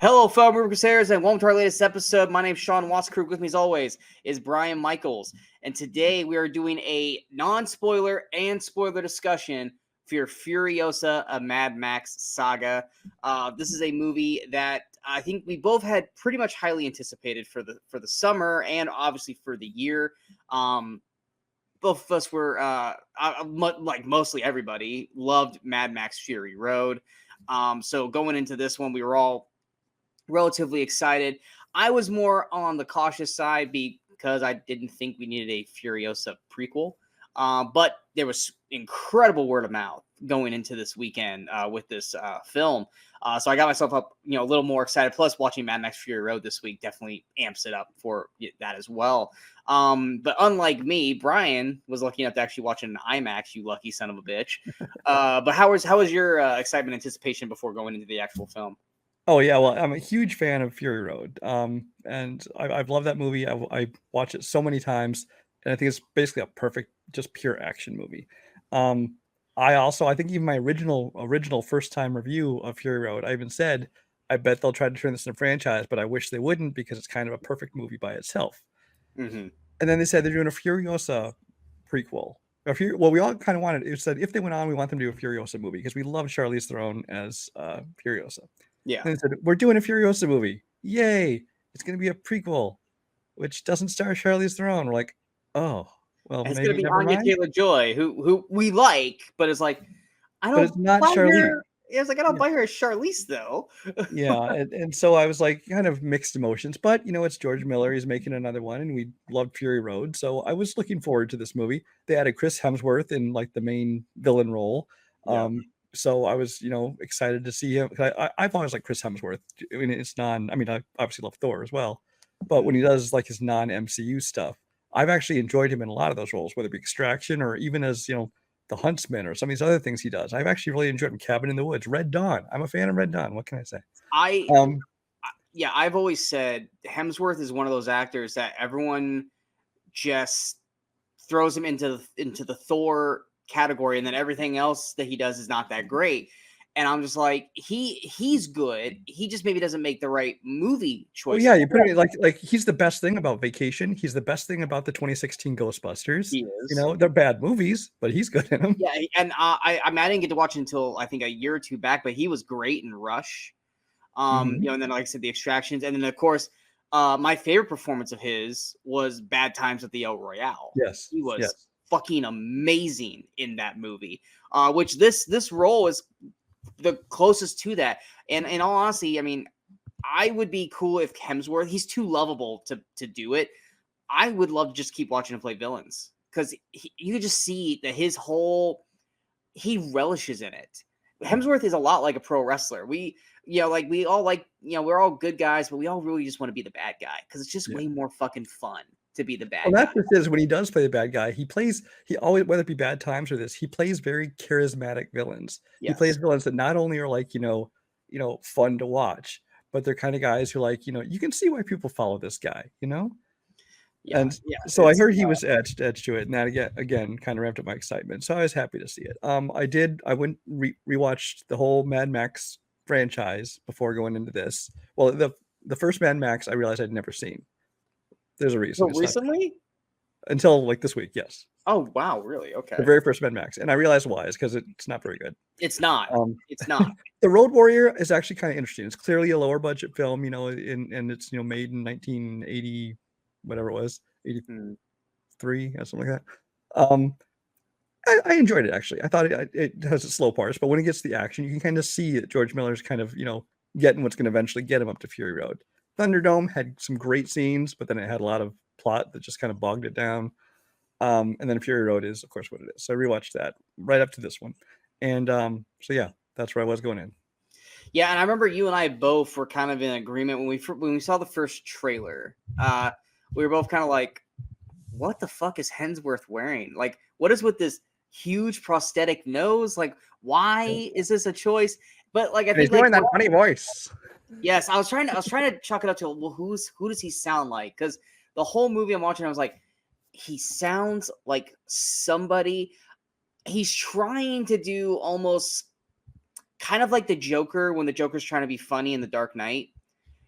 Hello, fellow movie crusaders, and welcome to our latest episode. My name's Sean Watts. With me, as always, is Brian Michaels. And today we are doing a non-spoiler and spoiler discussion for your Furiosa, a Mad Max saga. This is a movie that I think we both had pretty much highly anticipated for the summer and obviously for the year. Both of us were, like mostly everybody, loved Mad Max Fury Road. So going into this one, we were all relatively excited. I was more on the cautious side because I didn't think we needed a Furiosa prequel. But there was incredible word of mouth going into this weekend with this film. So I got myself up, a little more excited. Plus, watching Mad Max Fury Road this week definitely amps it up for that as well. But unlike me, Brian was lucky enough to actually watch it in IMAX. You lucky son of a bitch. But how was your excitement, anticipation before going into the actual film? Oh yeah, well, I'm a huge fan of Fury Road, and I've loved that movie. I watched it so many times, and I think it's basically a perfect, just pure action movie. I think even my original first time review of Fury Road, I even said, I bet they'll try to turn this into a franchise, but I wish they wouldn't because it's kind of a perfect movie by itself. Mm-hmm. And then they said they're doing a Furiosa prequel. Well, we all kind of wanted it. Said if they went on, we want them to do a Furiosa movie because we love Charlize Theron as Furiosa. Yeah. And they said, we're doing a Furiosa movie. Yay. It's going to be a prequel, which doesn't star Charlize Theron. We're like, oh, well, it's maybe going to be never Anya mind. Taylor-Joy, who we like, but it's like, I don't. But it's not Charlize. I was like, I don't buy her as Charlize though. Yeah, and so I was like, kind of mixed emotions. But it's George Miller. He's making another one, and we loved Fury Road, so I was looking forward to this movie. They added Chris Hemsworth in like the main villain role. Yeah. So I was, excited to see him. I've always liked Chris Hemsworth. I mean, I obviously love Thor as well, but when he does like his non-MCU stuff, I've actually enjoyed him in a lot of those roles, whether it be Extraction or even as, the Huntsman or some of these other things he does. I've actually really enjoyed him. Cabin in the Woods, Red Dawn. I'm a fan of Red Dawn. What can I say? I've always said Hemsworth is one of those actors that everyone just throws him into the Thor category, and then everything else that he does is not that great. And I'm just like, he's good. He just maybe doesn't make the right movie choice. Well, yeah, you put it like he's the best thing about Vacation. He's the best thing about the 2016 Ghostbusters. He is. They're bad movies, but he's good in them. Yeah, and I didn't get to watch it until I think a year or two back, but he was great in Rush. And then like I said, the Extractions, and then of course, my favorite performance of his was Bad Times at the El Royale. Yes, he was fucking amazing in that movie. Which this role is the closest to that. And in all honesty, I mean, I would be cool if Hemsworth. He's too lovable to do it. I would love to just keep watching him play villains because you just see that he relishes in it. Hemsworth is a lot like a pro wrestler. We all like, we're all good guys, but we all really just want to be the bad guy because it's just way more fucking fun to be the bad guy. Well, that's what it is when he does play the bad guy. He always, whether it be Bad Times or this, he plays very charismatic villains. Yes. He plays villains that not only are like, fun to watch, but they're kind of guys who like, you can see why people follow this guy, Yeah, and so I heard he was edged to it, and that again kind of ramped up my excitement. So I was happy to see it. I went rewatched the whole Mad Max franchise before going into this. Well, the first Mad Max I realized I'd never seen. There's a reason. So recently? Until like this week, yes. Oh wow, really? Okay. The very first Mad Max, and I realized why is because it's not very good. It's not. It's not. The Road Warrior is actually kind of interesting. It's clearly a lower budget film, and it's made in 1980, whatever it was, 83 or something like that. I enjoyed it actually. I thought it has its slow parts, but when it gets to the action, you can kind of see that George Miller's kind of getting what's going to eventually get him up to Fury Road. Thunderdome had some great scenes, but then it had a lot of plot that just kind of bogged it down. And then Fury Road is, of course, what it is. So I rewatched that right up to this one. And so, yeah, that's where I was going in. Yeah, and I remember you and I both were kind of in agreement when we saw the first trailer. We were both kind of like, what the fuck is Hemsworth wearing? Like, what is with this huge prosthetic nose? Like, why is this a choice? But like, I think he's doing that funny voice. Yes, I was trying to chalk it up to, well, who does he sound like? Because the whole movie I'm watching, I was like, he sounds like somebody. He's trying to do almost kind of like the Joker when the Joker's trying to be funny in The Dark Knight.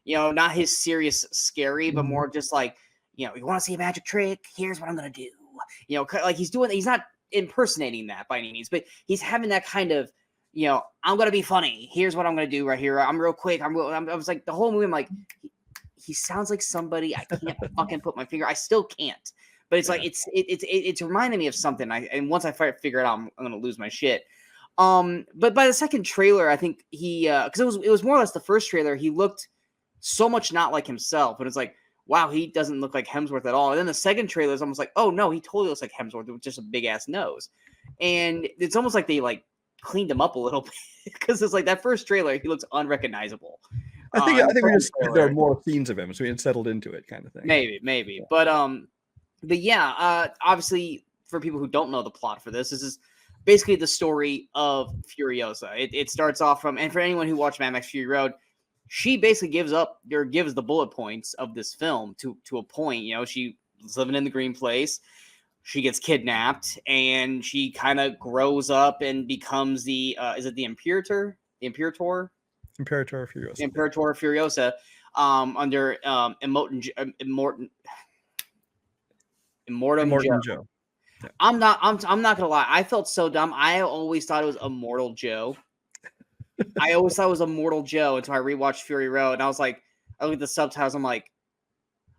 not his serious scary, but Mhm. more just like, you want to see a magic trick? Here's what I'm gonna do. Like he's not impersonating that by any means, but he's having that kind of, I'm gonna be funny. Here's what I'm gonna do right here. I'm real quick. I was like the whole movie. I'm like, he sounds like somebody I can't fucking put my finger. I still can't. But it's like it's reminding me of something. And once I figure it out, I'm gonna lose my shit. But by the second trailer, I think he because it was more or less the first trailer. He looked so much not like himself, and it's like, wow, he doesn't look like Hemsworth at all. And then the second trailer is almost like, oh no, he totally looks like Hemsworth with just a big ass nose. And it's almost like they like cleaned him up a little bit because it's like that first trailer, he looks unrecognizable. I think we just there are more scenes of him, so we had settled into it, kind of thing. Maybe, yeah. But yeah, obviously for people who don't know the plot for this is basically the story of Furiosa. It starts off from, and for anyone who watched Mad Max Fury Road, she basically gives the bullet points of this film to a point. She was living in the green place. She gets kidnapped, and she kind of grows up and becomes the is it the Imperator? The Imperator? Imperator Furiosa. Imperator Furiosa, under Immortan Joe. Yeah. I'm not gonna lie. I felt so dumb. I always thought it was Immortal Joe. I always thought it was Immortal Joe until I rewatched Fury Road, and I was like, I look at the subtitles. I'm like,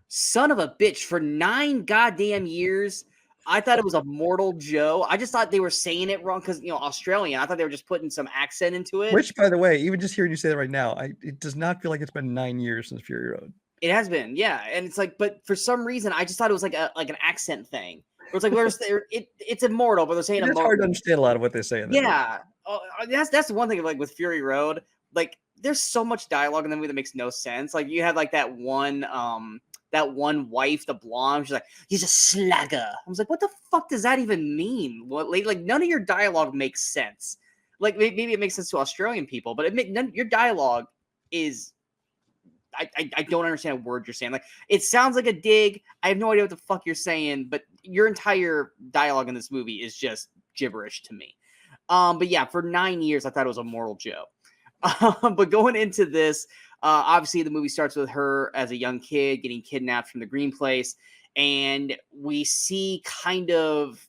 son of a bitch! For 9 goddamn years, I thought it was Immortal Joe. I just thought they were saying it wrong because Australian. I thought they were just putting some accent into it. Which, by the way, even just hearing you say that right now, it does not feel like it's been 9 years since Fury Road. It has been, yeah, and it's like, but for some reason, I just thought it was like an accent thing. It's like it's immortal, but they're saying it's hard to understand a lot of what they say. In yeah, that's the one thing. Like with Fury Road, like there's so much dialogue in the movie that makes no sense. Like you had like that one wife, the blonde. She's like, "He's a slagger." I was like, "What the fuck does that even mean?" What like none of your dialogue makes sense. Like maybe it makes sense to Australian people, but your dialogue is. I don't understand a word you're saying. Like it sounds like a dig. I have no idea what the fuck you're saying, but your entire dialogue in this movie is just gibberish to me. But yeah, for 9 years I thought it was Immortal Joe. But going into this, obviously the movie starts with her as a young kid getting kidnapped from the Green Place, and we see kind of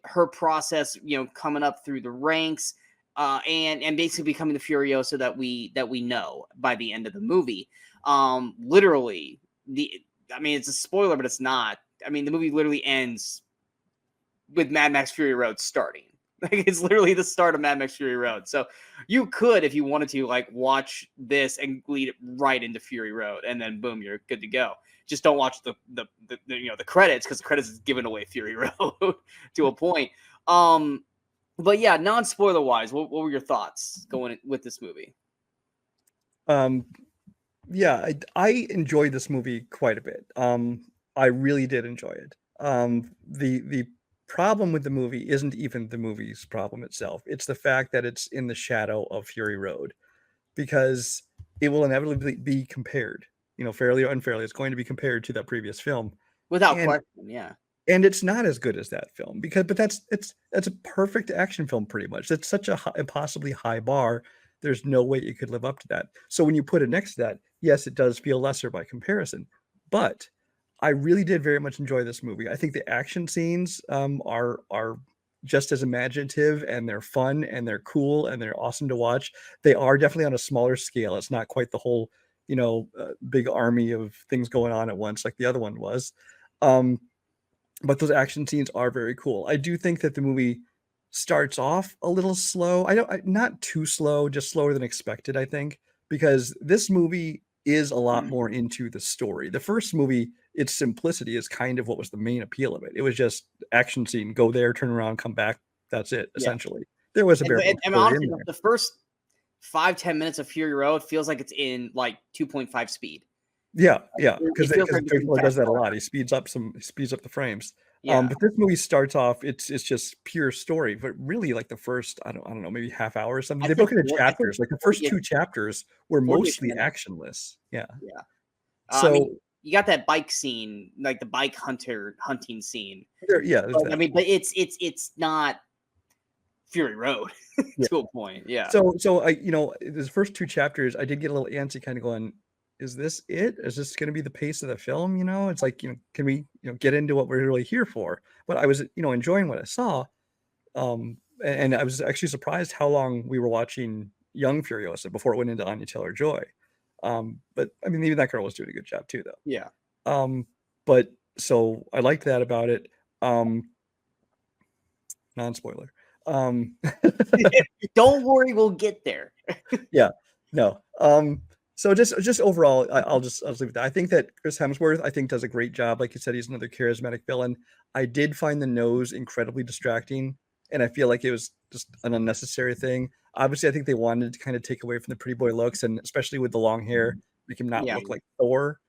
her process, coming up through the ranks, and basically becoming the Furiosa that we know by the end of the movie. Literally, it's a spoiler, but it's not. I mean, the movie literally ends with Mad Max Fury Road starting. Like it's literally the start of Mad Max Fury Road. So you could, if you wanted to, like watch this and lead it right into Fury Road, and then boom, you're good to go. Just don't watch the credits, because the credits is giving away Fury Road to a point. But yeah, non-spoiler wise, what were your thoughts going with this movie? Yeah, I enjoyed this movie quite a bit. I really did enjoy it. The problem with the movie isn't even the movie's problem itself. It's the fact that it's in the shadow of Fury Road, because it will inevitably be compared, fairly or unfairly. It's going to be compared to that previous film. Without question, yeah. And it's not as good as that film, but that's a perfect action film pretty much. It's such a impossibly high bar. There's no way you could live up to that. So when you put it next to that, yes, it does feel lesser by comparison. But I really did very much enjoy this movie. I think the action scenes are just as imaginative, and they're fun, and they're cool, and they're awesome to watch. They are definitely on a smaller scale. It's not quite the whole, big army of things going on at once like the other one was. But those action scenes are very cool. I do think that the movie starts off a little slow. Not too slow, just slower than expected, I think, because this movie is a lot more into the story. The first movie, its simplicity is kind of what was the main appeal of it. It was just action scene, go there, turn around, come back. That's it, essentially. There was a bare honestly, the first 5-10 minutes of Fury Road feels like it's in like 2.5 speed. Yeah, because Bigfoot does that a lot. He speeds up the frames. Yeah. But this movie starts off, it's just pure story, but really like the first, I don't know, maybe half hour or something. They broke it into chapters. Like the first 2 chapters were mostly actionless. Yeah. So you got that bike scene, like the bike hunting scene. But it's not Fury Road to a point. Yeah. So I, the first 2 chapters, I did get a little antsy, kind of going, is this it? Is this going to be the pace of the film? It's like, can we, get into what we're really here for? But I was, enjoying what I saw. And I was actually surprised how long we were watching young Furiosa before it went into Anya Taylor-Joy. But I mean, even that girl was doing a good job too, though. Yeah. But so I liked that about it. Non-spoiler. Don't worry, we'll get there. Yeah, no. So just overall, I'll just leave it there. I think that Chris Hemsworth, does a great job. Like you said, he's another charismatic villain. I did find the nose incredibly distracting, and I feel like it was just an unnecessary thing. Obviously, I think they wanted to kind of take away from the pretty boy looks, and especially with the long hair, make him not look like Thor.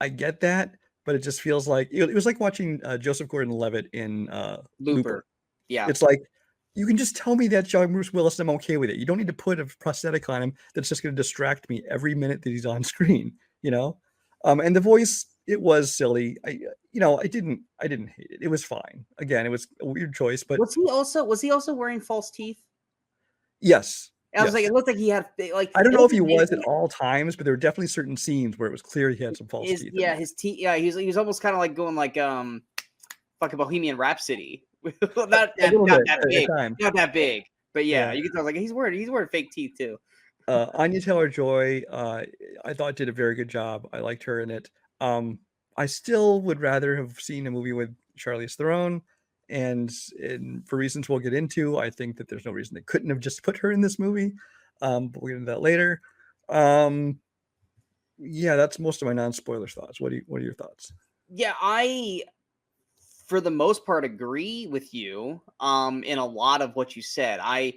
I get that, but it just feels like it was like watching Joseph Gordon-Levitt in Looper. Yeah, it's like, you can just tell me that John Bruce Willis, and I'm okay with it. You don't need to put a prosthetic on him that's just going to distract me every minute that he's on screen, And the voice, it was silly. I didn't hate it. It was fine. Again, it was a weird choice, but was he also wearing false teeth? Yes. I was like, it looked like he had like. I don't know if he was at all times, but there were definitely certain scenes where it was clear he had some false teeth. Yeah, his teeth. Yeah, he was almost kind of like going like fucking Bohemian Rhapsody. not that big. Not that big. But yeah, you can tell like he's wearing fake teeth too. Anya Taylor-Joy, I thought did a very good job. I liked her in it. I still would rather have seen a movie with Charlize Theron, and for reasons we'll get into, I think that there's no reason they couldn't have just put her in this movie. But we'll get into that later. Yeah, that's most of my non-spoiler thoughts. What are your thoughts? Yeah, I for the most part agree with you in a lot of what you said. I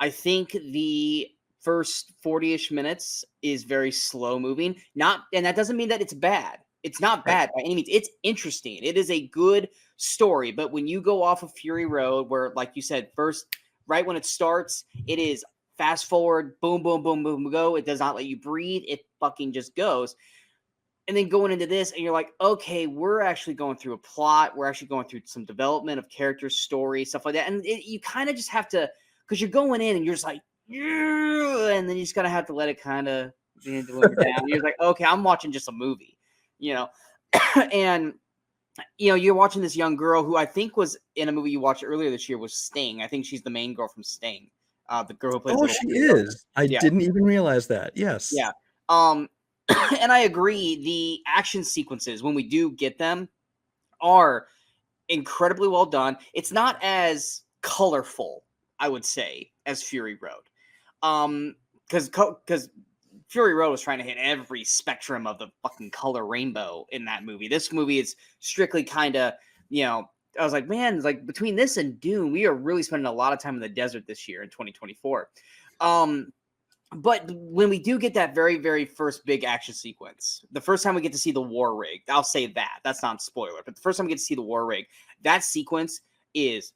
think the first 40-ish minutes is very slow moving. And that doesn't mean that it's bad. It's not bad by any means. It's interesting. It is a good story. But when you go off of Fury Road, where, like you said, first, right when it starts, it is fast forward, boom, boom, boom, boom, go. It does not let you breathe. It fucking just goes. And then going into this, and you're like, okay, we're actually going through a plot. We're actually going through some development of characters, story, stuff like that. And you kind of just have to, because you're going in and you're just like, yeah, and then you just gotta have to let it kind of deliver down. You're like, okay, I'm watching just a movie, and you're watching this young girl who I think was in a movie you watched earlier this year was Sting. I think she's the main girl from Sting, the girl who plays. Oh, she is. I didn't even realize that. Yes. Yeah. And I agree. The action sequences, when we do get them, are incredibly well done. It's not as colorful, I would say, as Fury Road. Because Fury Road was trying to hit every spectrum of the fucking color rainbow in that movie. This movie is strictly kind of, I was like, man, like between this and Dune, we are really spending a lot of time in the desert this year in 2024. But when we do get that very, very first big action sequence, the first time we get to see the war rig, I'll say that's not a spoiler, but the first time we get to see the war rig, that sequence is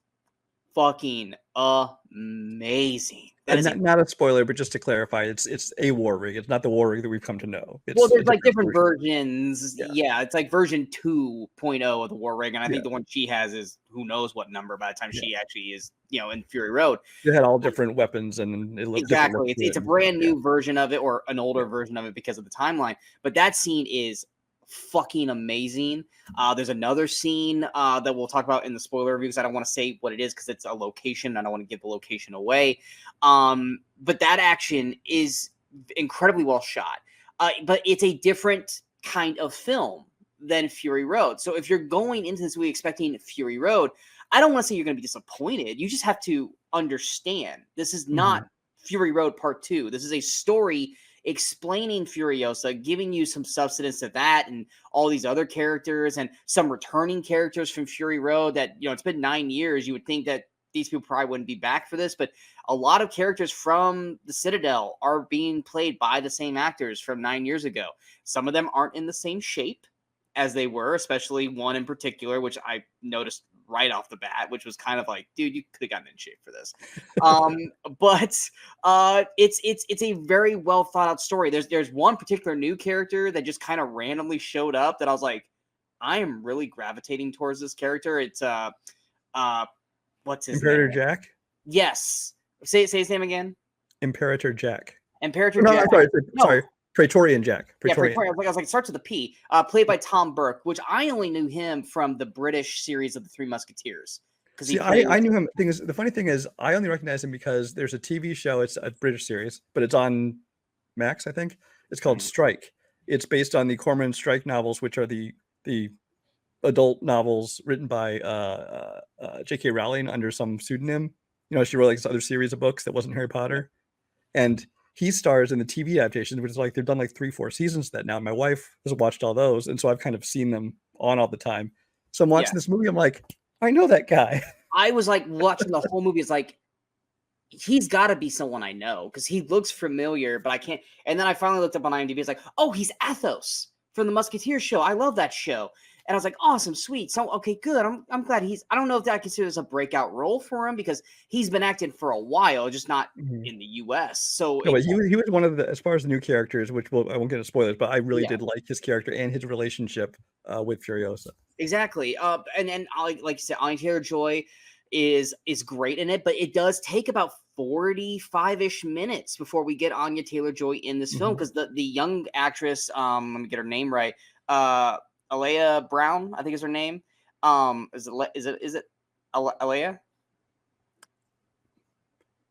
fucking amazing. That is not a spoiler, but just to clarify, it's a war rig. It's not the war rig that we've come to know. Well, there's like different versions. Yeah, it's like version 2.0 of the war rig, and I think the one she has is who knows what number by the time she actually is, in Fury Road. It had all different weapons, and it looked exactly. It's a brand new version of it, or an older version of it because of the timeline. But that scene is fucking amazing. There's another scene that we'll talk about in the spoiler review because I don't want to say what it is because it's a location. I don't want to give the location away. But that action is incredibly well shot. But it's a different kind of film than Fury Road. So if you're going into this movie expecting Fury Road, I don't want to say you're going to be disappointed. You just have to understand this is not Fury Road Part 2. This is a story explaining Furiosa, giving you some substance to that and all these other characters and some returning characters from Fury Road that, it's been 9 years. You would think that these people probably wouldn't be back for this, but a lot of characters from the Citadel are being played by the same actors from 9 years ago. Some of them aren't in the same shape as they were, especially one in particular, which I noticed right off the bat, which was kind of like, dude, you could have gotten in shape for this. But it's a very well thought out story. There's one particular new character that just kind of randomly showed up that I was like, I am really gravitating towards this character. It's what's his Imperator name? Jack? Yes. Say his name again. Imperator Jack. Imperator Jack. Sorry. Praetorian Jack. Yeah, Praetorian. Praetorian. I was like, it starts with a P. Played by Tom Burke, which I only knew him from the British series of the Three Musketeers. See, I knew him. The funny thing is, I only recognize him because there's a TV show. It's a British series, but it's on Max, I think. It's called Strike. It's based on the Cormoran Strike novels, which are the adult novels written by J.K. Rowling under some pseudonym. You know, she wrote like this other series of books that wasn't Harry Potter, and he stars in the TV adaptations, which is like they've done like 3-4 seasons of that now. My wife has watched all those, and so I've kind of seen them on all the time. So I'm watching this movie. I'm like, I know that guy. I was like watching the whole movie. It's like, he's got to be someone I know because he looks familiar, but I can't. And then I finally looked up on IMDb. It's like, oh, he's Athos from the Musketeer show. I love that show. And I was like, awesome, sweet. So, okay, good. I'm glad I don't know if I consider this a breakout role for him because he's been acting for a while, just not in the U.S. So no, but he was one of the, as far as the new characters, which I won't get into spoilers, but I really did like his character and his relationship with Furiosa. Exactly. And like you said, Anya Taylor-Joy is great in it, but it does take about 45-ish minutes before we get Anya Taylor-Joy in this film because the young actress, let me get her name right, Alea Brown, I think is her name. Is it Alea?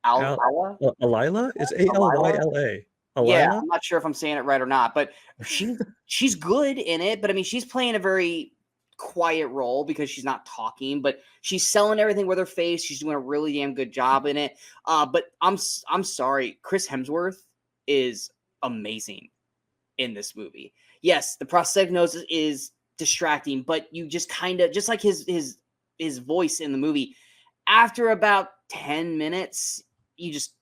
Alila? It's Alyla. Yeah, I'm not sure if I'm saying it right or not, but she's good in it. But I mean, she's playing a very quiet role because she's not talking, but she's selling everything with her face. She's doing a really damn good job in it. But I'm sorry, Chris Hemsworth is amazing in this movie. Yes, the prosthetic nose is distracting, but you just kind of, just like his voice in the movie, after about 10 minutes, you just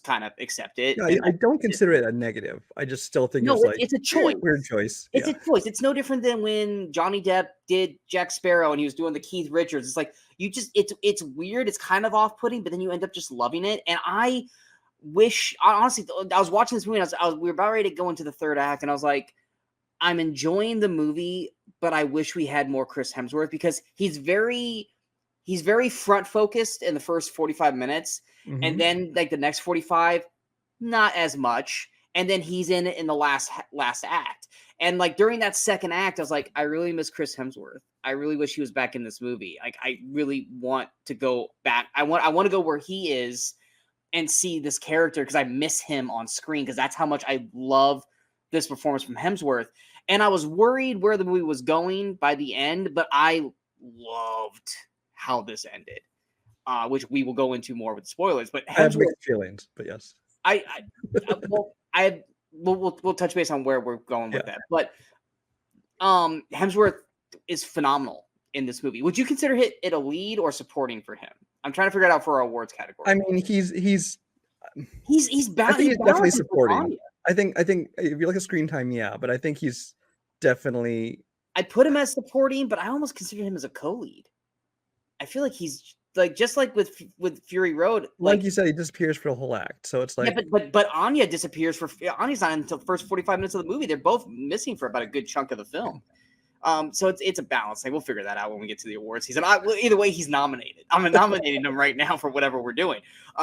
kind of accept it. Yeah, I don't consider it a negative. I just still think it's a choice. Weird choice. It's a choice. It's no different than when Johnny Depp did Jack Sparrow and he was doing the Keith Richards. It's like it's weird. It's kind of off-putting, but then you end up just loving it. And I honestly, I was watching this movie and we were about ready to go into the third act, and I was like, I'm enjoying the movie, but I wish we had more Chris Hemsworth because he's very front focused in the first 45 minutes. And then like the next 45, not as much. And then he's in it in the last act. And like during that second act, I was like, I really miss Chris Hemsworth. I really wish he was back in this movie. Like I really want to go back. I want to go where he is and see this character because I miss him on screen because that's how much I love this performance from Hemsworth. And I was worried where the movie was going by the end, but I loved how this ended. Which we will go into more with spoilers, but Hemsworth, I have mixed feelings, but yes, we'll touch base on where we're going with that. But Hemsworth is phenomenal in this movie. Would you consider it a lead or supporting for him? I'm trying to figure it out for our awards category. I mean, he's bad. I think he's definitely supporting. I think if you look at screen time, yeah, but I think he's definitely. I'd put him as supporting, but I almost consider him as a co-lead. I feel like he's. Like just like with Fury Road, like you said, he disappears for a whole act. So it's like, yeah, but Anya disappears Anya's not until the first 45 minutes of the movie. They're both missing for about a good chunk of the film. So it's a balance. Like we'll figure that out when we get to the awards season. Either way, he's nominated. I'm nominating him right now for whatever we're doing.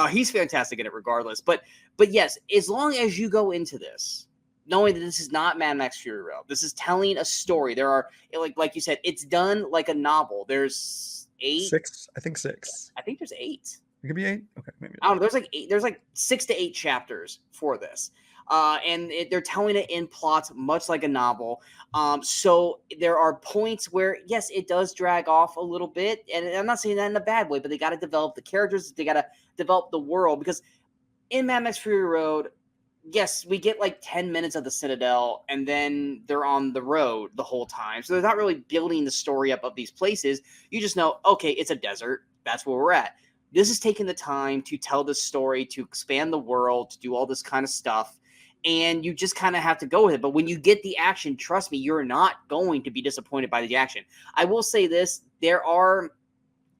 He's fantastic at it regardless. But yes, as long as you go into this knowing that this is not Mad Max Fury Road, this is telling a story. There are like you said, it's done like a novel. There's 6. I think 6. I think there's 8. It could be 8. Okay, maybe. I don't know. There's like 8. There's like 6 to 8 chapters for this, and they're telling it in plots much like a novel. So there are points where yes, it does drag off a little bit, and I'm not saying that in a bad way, but they got to develop the characters. They got to develop the world because in Mad Max Fury Road, yes, we get like 10 minutes of the Citadel, and then they're on the road the whole time. So they're not really building the story up of these places. You just know, okay, it's a desert. That's where we're at. This is taking the time to tell this story, to expand the world, to do all this kind of stuff. And you just kind of have to go with it. But when you get the action, trust me, you're not going to be disappointed by the action. I will say this. There are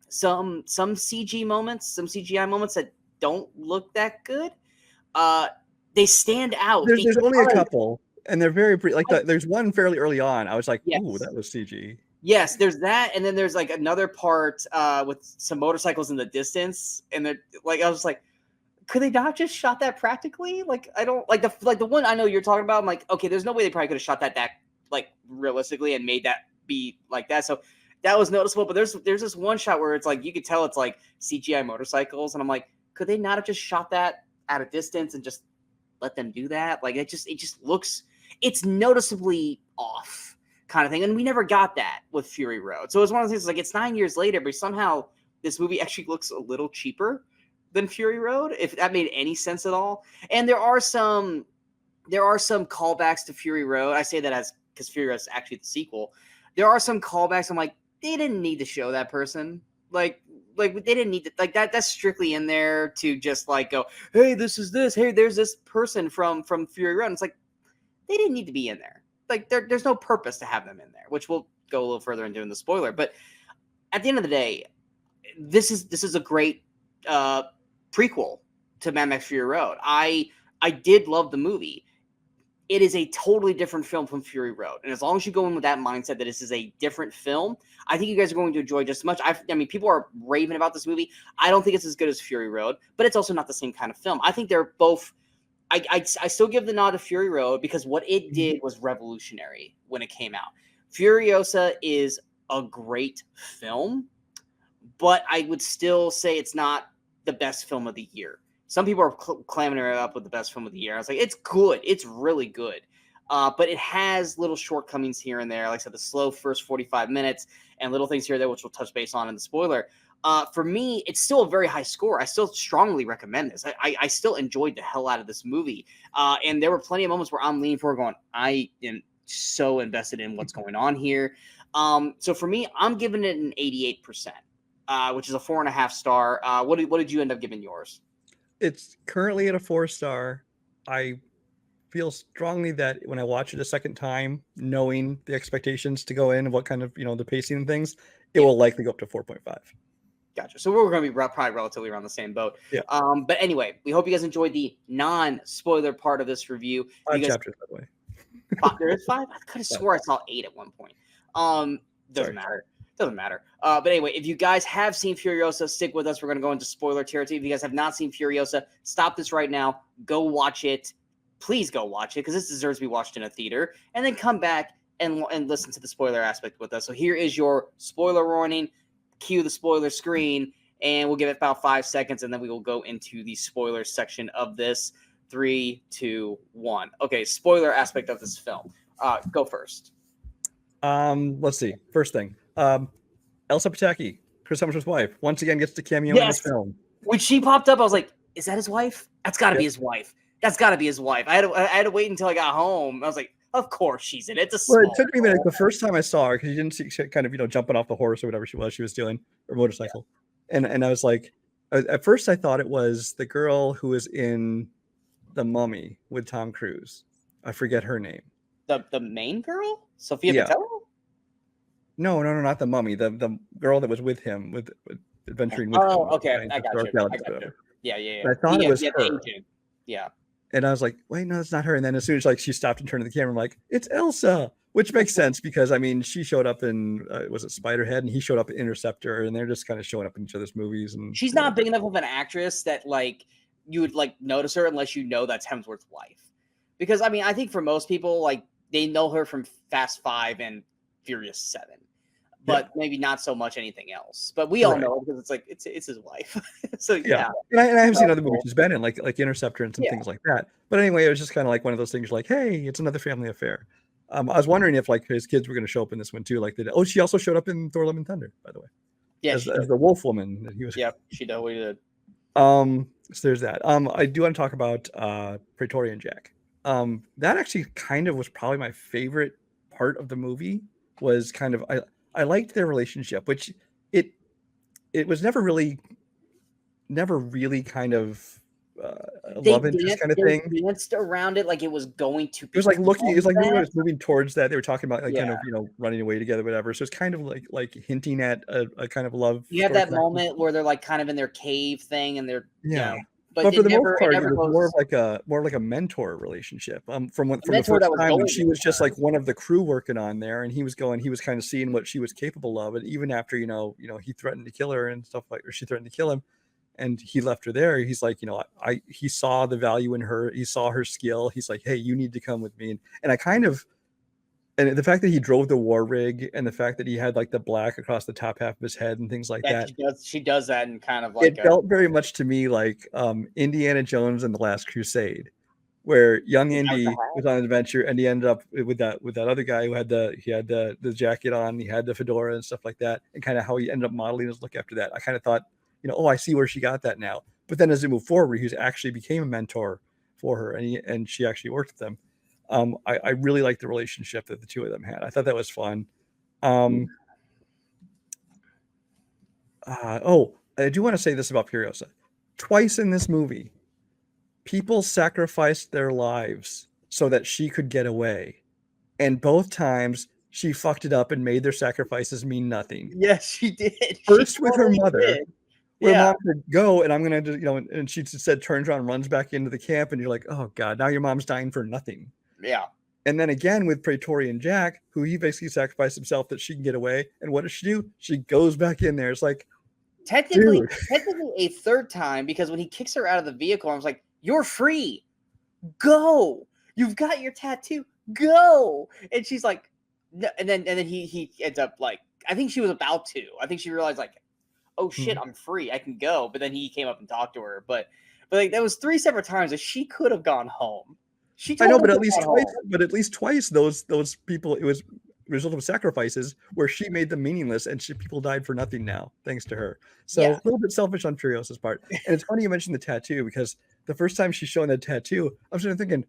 some CGI moments that don't look that good. They stand out. There's only a couple, and they're very pretty. Like there's one fairly early on. I was like, "Ooh, that was CG." Yes, there's that, and then there's like another part with some motorcycles in the distance, and they're like, I was like, could they not just shot that practically? Like, I don't like the one I know you're talking about. I'm like, okay, there's no way they probably could have shot that like realistically and made that be like that. So that was noticeable. But there's this one shot where it's like you could tell it's like CGI motorcycles, and I'm like, could they not have just shot that at a distance and just let them do that? Like, it just looks, it's noticeably off kind of thing. And we never got that with Fury Road. So it's one of the things, like, it's 9 years later, but somehow this movie actually looks a little cheaper than Fury Road, if that made any sense at all. And there are some callbacks to Fury Road. I say that as because Fury Road is actually the sequel. There are some callbacks. I'm like, they didn't need to show that person. Like they didn't need to, like that. That's strictly in there to just like go, hey, this is this. Hey, there's this person from Fury Road. And it's like, they didn't need to be in there. Like there's no purpose to have them in there, which we'll go a little further into in the spoiler. But at the end of the day, this is a great prequel to Mad Max Fury Road. I did love the movie. It is a totally different film from Fury Road. And as long as you go in with that mindset that this is a different film, I think you guys are going to enjoy just as much. I mean, people are raving about this movie. I don't think it's as good as Fury Road, but it's also not the same kind of film. I think they're both, I still give the nod to Fury Road because what it did was revolutionary when it came out. Furiosa is a great film, but I would still say it's not the best film of the year. Some people are clamming it up with the best film of the year. I was like, it's good. It's really good. But it has little shortcomings here and there. Like I said, the slow first 45 minutes and little things here and there, which we'll touch base on in the spoiler. For me, it's still a very high score. I still strongly recommend this. I still enjoyed the hell out of this movie. And there were plenty of moments where I'm leaning forward going, I am so invested in what's going on here. So for me, I'm giving it an 88%, which is a 4.5 star. What did you end up giving yours? It's currently at a 4-star. I feel strongly that when I watch it a second time, knowing the expectations to go in and what kind of, the pacing and things, it will likely go up to 4.5. Gotcha. So we're going to be probably relatively around the same boat. Yeah. But anyway, we hope you guys enjoyed the non-spoiler part of this review. 5 chapters, by the way. There is 5? I could have swore I saw 8 at one point. Doesn't matter. Doesn't matter. But anyway, if you guys have seen Furiosa, stick with us. We're going to go into spoiler territory. If you guys have not seen Furiosa, stop this right now. Go watch it. Please go watch it because this deserves to be watched in a theater. And then come back and listen to the spoiler aspect with us. So here is your spoiler warning. Cue the spoiler screen. And we'll give it about 5 seconds. And then we will go into the spoiler section of this. 3, 2, 1. Okay, spoiler aspect of this film. Go first. Let's see. First thing. Elsa Pataki, Chris Hemsworth's wife, once again gets to cameo in this film. When she popped up, I was like, is that his wife? That's got to be his wife. That's got to be his wife. I had to wait until I got home. I was like, of course she's in it. It's a well, it took me a minute the first time I saw her because you didn't see kind of, jumping off the horse or whatever she was doing, or motorcycle. Yeah. And I was like, at first I thought it was the girl who was in The Mummy with Tom Cruise. I forget her name. The main girl? Sophia Boutella? No, not The Mummy. The girl that was with him, with adventuring with him. Oh, okay. I got you. Yeah. I thought it was her. Yeah. And I was like, wait, no, it's not her. And then as soon as she stopped and turned to the camera, I'm like, it's Elsa, which makes sense because, I mean, she showed up in, was it Spiderhead? And he showed up in Interceptor, and they're just kind of showing up in each other's movies. And she's not big enough of an actress that, like, you would, like, notice her unless you know that's Hemsworth's wife. Because, I mean, I think for most people, like, they know her from Fast 5 and Furious 7. But maybe not so much anything else. But we all know it because it's like it's his wife. So yeah. And I have seen other movies she's been in, like Interceptor and some things like that. But anyway, it was just kind of like one of those things like, hey, it's another family affair. I was wondering if like his kids were going to show up in this one too. Like they did. Oh, she also showed up in Thor: Love and Thunder, by the way. Yeah, as the wolf woman that he was. Yep, she definitely did. So there's that. I do want to talk about Praetorian Jack. That actually kind of was probably my favorite part of the movie. Was kind of I liked their relationship, which it was never really kind of love interest kind of thing. They danced around it like it was going to be. It was like looking. It was like moving, was moving towards that. They were talking about like kind of running away together, whatever. So it's kind of like hinting at a kind of love. You have that moment where they're like kind of in their cave thing, and they're But for the most part, it was more like a mentor relationship. From the first time when she was just like one of the crew working on there, and he was kind of seeing what she was capable of, and even after he threatened to kill her and stuff like, or she threatened to kill him, and he left her there. He's like, he saw the value in her. He saw her skill. He's like, hey, you need to come with me. And I kind of, and the fact that he drove the war rig and the fact that he had like the black across the top half of his head and things like that. She does that in kind of like it felt very much to me like Indiana Jones and the Last Crusade, where young Indy was on an adventure and he ended up with that other guy who had the jacket on, he had the fedora and stuff like that, and kind of how he ended up modeling his look after that. I kind of thought, oh, I see where she got that now. But then as they move forward, he actually became a mentor for her, and she actually worked with them. I really liked the relationship that the two of them had. I thought that was fun. I do want to say this about Furiosa. Twice in this movie, people sacrificed their lives so that she could get away. And both times she fucked it up and made their sacrifices mean nothing. Yes, she did. First with her mother, where mom said, go, and I'm going to, and she said, turns around, runs back into the camp. And you're like, oh God, now your mom's dying for nothing. Yeah. And then again with Praetorian Jack, who he basically sacrificed himself that she can get away. And what does she do? She goes back in there. It's like, technically a third time, because when he kicks her out of the vehicle, I was like, you're free. Go. You've got your tattoo. Go. And she's like, no. And then he ends up like, I think she was about to. I think she realized like, oh shit, I'm free. I can go. But then he came up and talked to her. But like that was 3 separate times that she could have gone home. I know, but at least twice those people, it was a result of sacrifices where she made them meaningless, and people died for nothing now, thanks to her. So a little bit selfish on Furiosa's part. And it's funny you mentioned the tattoo, because the first time she's showing that tattoo, I was thinking,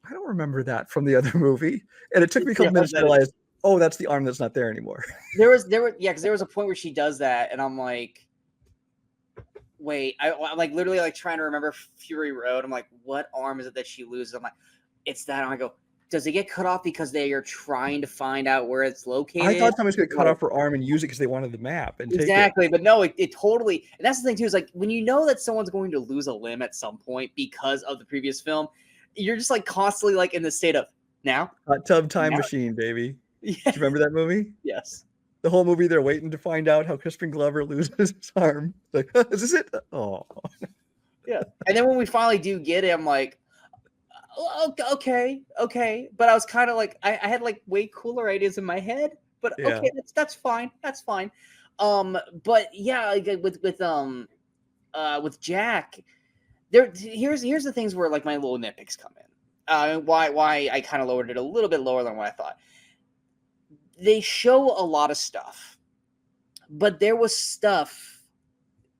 I don't remember that from the other movie. And it took me a couple minutes to realize, oh, that's the arm that's not there anymore. Because there was a point where she does that, and I'm like, wait, I'm like literally like trying to remember Fury Road. I'm like, what arm is it that she loses? I'm like, it's that arm. I go, does it get cut off because they are trying to find out where it's located? I thought somebody was going to cut off her arm and use it because they wanted the map. And exactly, but no, it totally. And that's the thing too, is like when you know that someone's going to lose a limb at some point because of the previous film, you're just like constantly like in the state of now. Hot Tub Time Machine, baby. Yeah. Do you remember that movie? Yes. The whole movie, they're waiting to find out how Crispin Glover loses his arm. Like, is this it? Oh. Yeah. And then when we finally do get it, I'm like, okay. But I was kind of like, I had like way cooler ideas in my head. But okay, that's fine. That's fine. But yeah, like with Jack, here's the things where like my little nitpicks come in. Why I kind of lowered it a little bit lower than what I thought. They show a lot of stuff, but there was stuff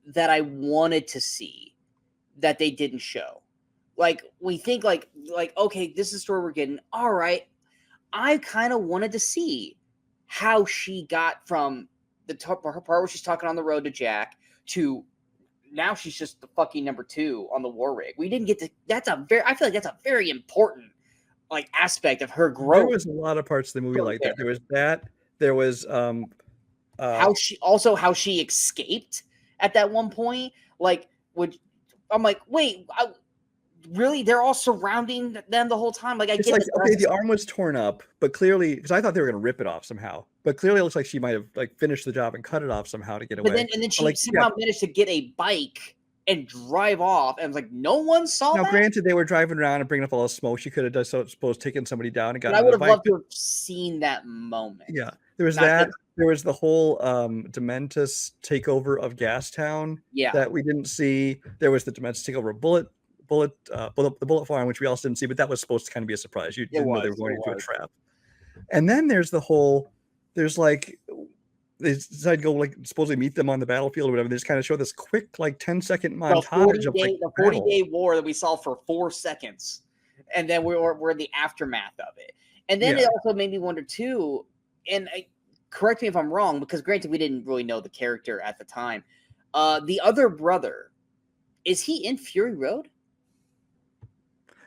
that I wanted to see that they didn't show. Like we think like okay, this is the story we're getting. All right, I kind of wanted to see how she got from the part where she's talking on the road to Jack to now she's just the fucking number 2 on the war rig. We didn't get to. I feel like that's a very important like aspect of her growth. There was a lot of parts of the movie like that. There was that. There was how she escaped at that one point. Like, I'm like, wait, really? They're all surrounding them the whole time. Like, it's like, okay, the arm was torn up, but clearly, because I thought they were going to rip it off somehow, but clearly it looks like she might have like finished the job and cut it off somehow to get away. And then she somehow managed to get a bike and drive off, and I was like, no one saw that. Now, granted, they were driving around and bringing up all the smoke. She could have done so, suppose taken somebody down and got. But I would have loved to have seen that moment. Yeah, there was that. There was the whole Dementus takeover of Gastown. Yeah, that we didn't see. There was the Dementus takeover of the Bullet Farm, which we also didn't see, but that was supposed to kind of be a surprise. You didn't know they were going into a trap. And then there's the whole. There's like. They decided to go like supposedly meet them on the battlefield or whatever. They just kind of show this quick like 10-second montage of like the 40-day war that we saw for 4 seconds, and then we're in the aftermath of it. And then it also made me wonder too. And correct me if I'm wrong, because granted we didn't really know the character at the time. The other brother, is he in Fury Road?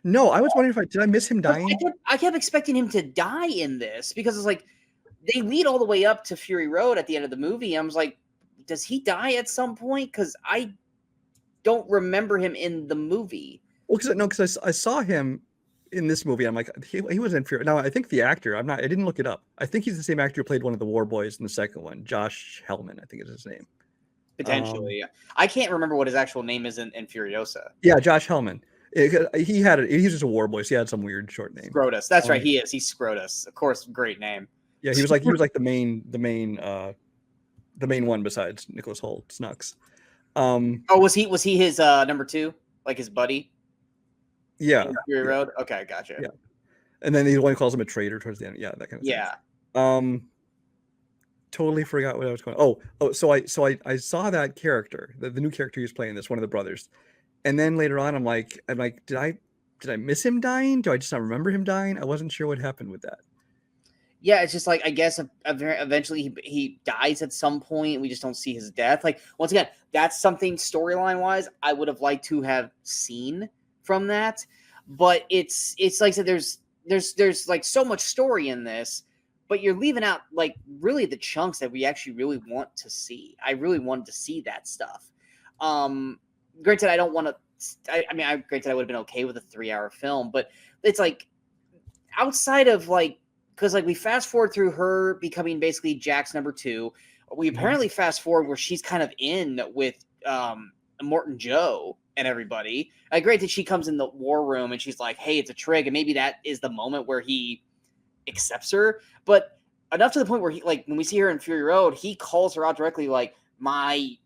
No, I was wondering did I miss him dying? I kept expecting him to die in this because it's like. They lead all the way up to Fury Road at the end of the movie. I was like, does he die at some point? Because I don't remember him in the movie. Well, because I saw him in this movie. I'm like, he was in Fury. Now, I think the actor, I didn't look it up. I think he's the same actor who played one of the war boys in the second one, Josh Hellman, I think is his name. Potentially. I can't remember what his actual name is in Furiosa. Yeah, Josh Hellman. He's just a war boy, so he had some weird short name. Scrotus. That's right. He's Scrotus. Of course, great name. Yeah, he was like the main one besides Nicholas Hoult, Snux. Was he his number 2, like his buddy? Yeah. Fury Road. Okay, gotcha. Yeah, and then he only calls him a traitor towards the end. Yeah, that kind of thing. Yeah. Totally forgot what I was going. Oh, so I saw that character, the new character he was playing, this one of the brothers, and then later on, I'm like, did I miss him dying? Do I just not remember him dying? I wasn't sure what happened with that. Yeah, it's just like, I guess eventually he dies at some point. We just don't see his death. Like, once again, that's something storyline wise I would have liked to have seen from that. But it's like I said, there's like so much story in this, but you're leaving out like really the chunks that we actually really want to see. I really wanted to see that stuff. Granted, I don't want to. Granted, I would have been okay with a 3-hour film, but it's like outside of like. Because like we fast forward through her becoming basically Jack's number 2. We apparently fast forward where she's kind of in with Morton Joe and everybody. Granted, she comes in the war room and she's like, "Hey, it's a trig," and maybe that is the moment where he accepts her. But enough to the point where he, like, when we see her in Fury Road, he calls her out directly, like, my,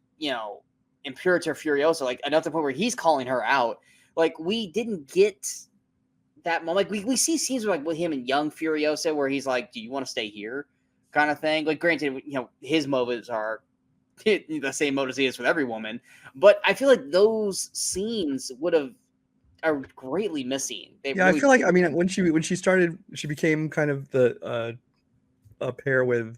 Imperator Furiosa. Like, enough to the point where he's calling her out. Like, we didn't get that moment. Like, we see scenes with him and young Furiosa where he's like, "Do you want to stay here?" kind of thing. Like, granted, his motives are the same motives he is with every woman, but I feel like those scenes are greatly missing. I feel like when she started, she became kind of the a pair with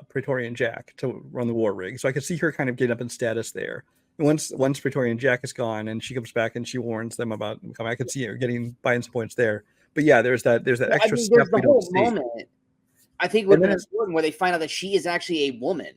Praetorian Jack to run the war rig, so I could see her kind of getting up in status there. Once Praetorian Jack is gone and she comes back and she warns them about coming, I could see her buying some points there. But yeah, there's that extra step we don't see. Moment, I think would have been important where they find out that she is actually a woman.